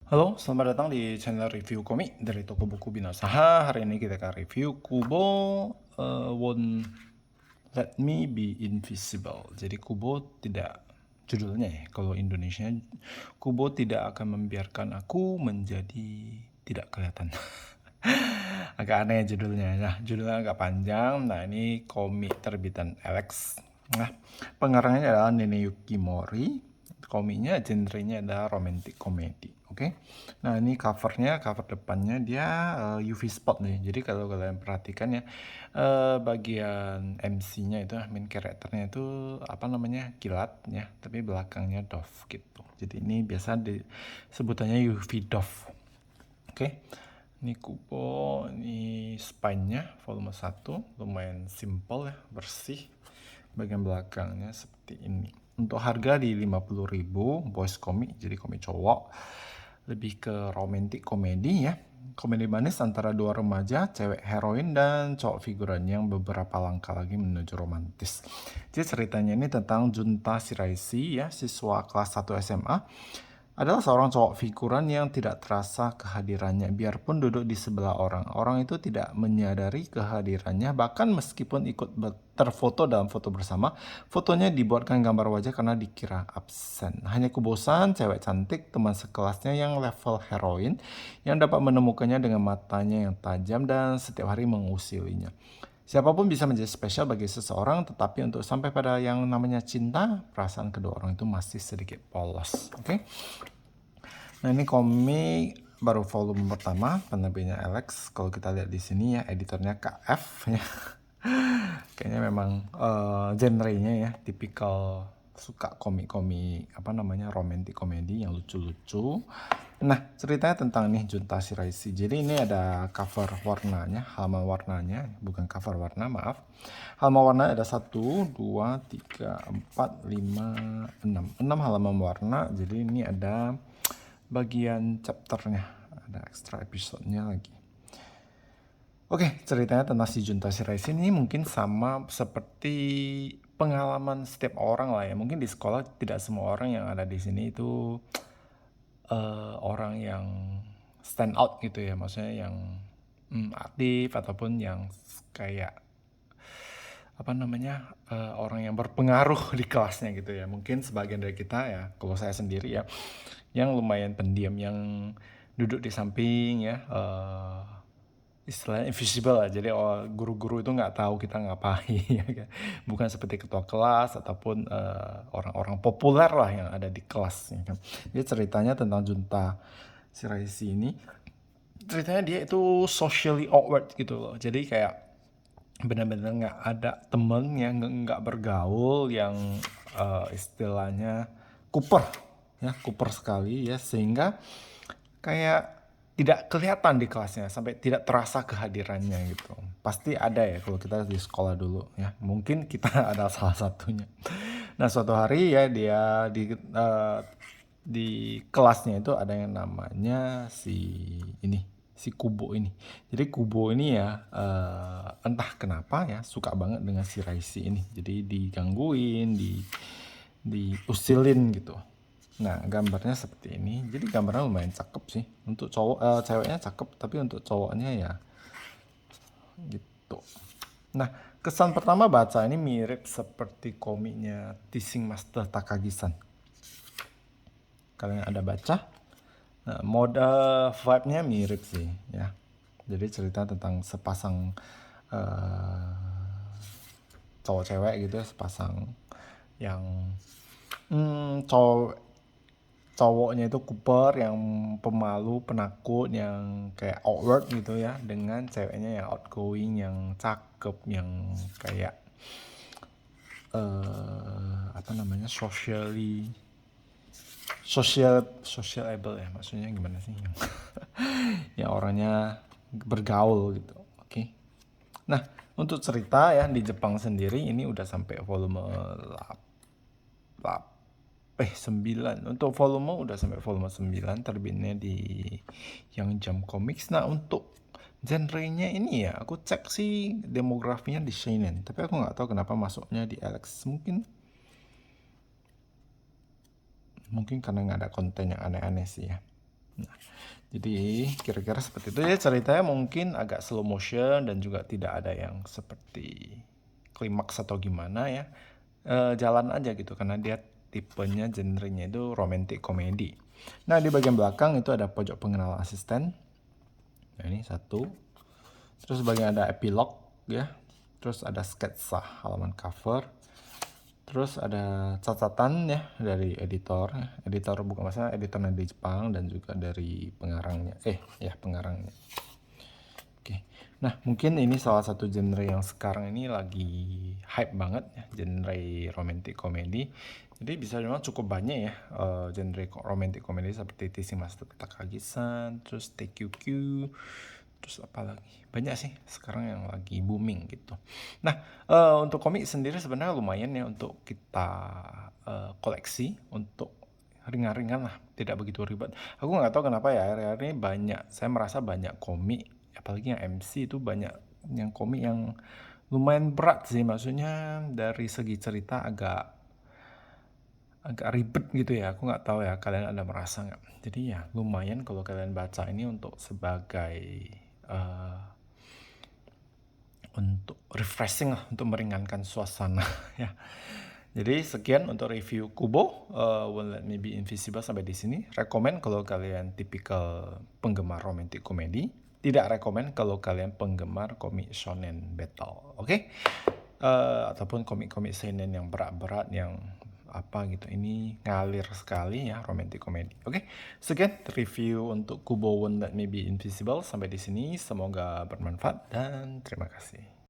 Halo, selamat datang di channel review komik dari toko buku Binasaha. Hari ini kita akan review Kubo Won't Let Me Be Invisible. Jadi Kubo tidak, judulnya ya, kalau Indonesia, Kubo tidak akan membiarkan aku menjadi tidak kelihatan. Agak aneh judulnya. Nah, judulnya agak panjang. Nah, ini komik terbitan Alex. Nah, pengarangnya adalah Nene Yukimori. Komiknya genrenya adalah romantic comedy. Oke. Nah, ini cover depannya dia UV spot nih. Jadi kalau kalian perhatikan ya, bagian MC-nya itu main karakternya itu apa namanya? Kilat ya, tapi belakangnya Dove gitu. Jadi ini biasa disebutannya UV Dove. Oke. Ini Kubo, ini spine-nya volume 1, lumayan simple ya, bersih. Bagian belakangnya seperti ini. Untuk harga di 50.000, boys comic, jadi komik cowok. Lebih ke romantic komedi ya. Komedi manis antara dua remaja, cewek heroin dan cowok figuran yang beberapa langkah lagi menuju romantis. Jadi ceritanya ini tentang Junta Shiraishi ya, siswa kelas 1 SMA adalah seorang cowok figuran yang tidak terasa kehadirannya biarpun duduk di sebelah orang. Orang itu tidak menyadari kehadirannya bahkan meskipun ikut terfoto dalam foto bersama, fotonya dibuatkan gambar wajah karena dikira absen. Hanya kebosan cewek cantik teman sekelasnya yang level heroin yang dapat menemukannya dengan matanya yang tajam dan setiap hari mengusilinya. Siapapun bisa menjadi spesial bagi seseorang, tetapi untuk sampai pada yang namanya cinta, perasaan kedua orang itu masih sedikit polos. Oke? Nah, ini komik baru volume pertama, penerbitnya Alex. Kalau kita lihat di sini ya, editornya KF ya. Kayaknya memang genrenya ya, tipikal suka komik-komik apa namanya romantic komedi yang lucu-lucu. Nah, ceritanya tentang nih Junta Shiraishi. Jadi ini ada cover warnanya, halaman warnanya, bukan cover warna, maaf. Halaman warna ada 1, 2, 3, 4, 5, 6. 6 halaman warna. Jadi ini ada bagian chapternya, ada extra episode-nya lagi. Oke, ceritanya tentang si Junta Shiraishi ini mungkin sama seperti pengalaman setiap orang lah ya. Mungkin di sekolah tidak semua orang yang ada di sini itu orang yang stand out gitu ya, maksudnya yang aktif ataupun yang kayak apa namanya orang yang berpengaruh di kelasnya gitu ya. Mungkin sebagian dari kita ya, kalau saya sendiri ya, yang lumayan pendiam, yang duduk di samping ya, istilahnya invisible lah. Jadi guru-guru itu nggak tahu kita ngapain ya kan. Bukan seperti ketua kelas ataupun orang-orang populer lah yang ada di kelas ya kan. Jadi ceritanya tentang Junta Shiraishi ini, ceritanya dia itu socially awkward gitu loh. Jadi kayak benar-benar nggak ada temen yang nggak bergaul, yang istilahnya kuper ya, kuper sekali ya, sehingga kayak tidak kelihatan di kelasnya sampai tidak terasa kehadirannya gitu. Pasti ada ya kalau kita di sekolah dulu ya, mungkin kita ada salah satunya. Nah, suatu hari ya dia di kelasnya itu ada yang namanya si Kubo ini. Jadi Kubo ini ya entah kenapa ya suka banget dengan si Raisi ini. Jadi digangguin, diusilin gitu. Nah, gambarnya seperti ini. Jadi gambarnya lumayan cakep sih. Untuk cowok, ceweknya cakep, tapi untuk cowoknya ya gitu. Nah, kesan pertama baca ini mirip seperti komiknya Teasing Master Takagi-san. Kalian ada baca? Nah, mode vibe-nya mirip sih ya. Jadi cerita tentang sepasang cowok cewek gitu ya, sepasang yang cowoknya itu Cooper yang pemalu, penakut, yang kayak awkward gitu ya, dengan ceweknya yang outgoing, yang cakep, yang kayak apa namanya sociable ya, maksudnya gimana sih, yang orangnya bergaul gitu. Oke. Nah, untuk cerita ya di Jepang sendiri ini udah sampai volume 9. Untuk volume udah sampai volume 9, terbitnya di Yang Jump Comics. Nah, untuk genrenya ini ya, aku cek sih demografinya di Seinen, tapi aku nggak tahu kenapa masuknya di Alex. Mungkin karena nggak ada konten yang aneh-aneh sih ya. Nah, Jadi kira-kira seperti itu ya, ceritanya mungkin agak slow motion dan juga tidak ada yang seperti klimaks atau gimana ya. Jalan aja gitu karena dia tipenya genrenya itu romantic comedy. Nah, di bagian belakang itu ada pojok pengenal asisten. Nah, ini satu. Terus bagian ada epilog ya. Terus ada sketsa halaman cover. Terus ada catatan ya dari editor. Editor bukan masalah, editornya di Jepang dan juga dari pengarangnya. Pengarangnya. Oke. Nah, mungkin ini salah satu genre yang sekarang ini lagi hype banget ya, genre romantic comedy. Jadi bisa memang cukup banyak ya genre romantic comedy seperti Tissing Master Takagi-san, terus TQQ, terus apa lagi? Banyak sih sekarang yang lagi booming gitu. Nah, untuk komik sendiri sebenarnya lumayan ya untuk kita koleksi untuk ringan-ringan lah, tidak begitu ribet. Aku nggak tahu kenapa ya akhir-akhir ini saya merasa banyak komik, apalagi yang MC itu banyak yang komik yang lumayan berat sih, maksudnya dari segi cerita agak ribet gitu ya. Aku nggak tahu ya kalian ada merasa nggak. Jadi ya lumayan kalau kalian baca ini untuk sebagai eh, untuk refreshing lah, untuk meringankan suasana ya. Jadi sekian untuk review Kubo, Won't Let Me Be Invisible sampai di sini. Rekomen kalau kalian tipikal penggemar romantic comedy. Tidak rekomen kalau kalian penggemar komik shonen battle, oke? Ataupun komik-komik seinen yang berat-berat yang apa gitu. Ini ngalir sekali ya romantic comedy. Oke, sekian review untuk Kubo Won't Let Me Be Invisible sampai di sini. Semoga bermanfaat dan terima kasih.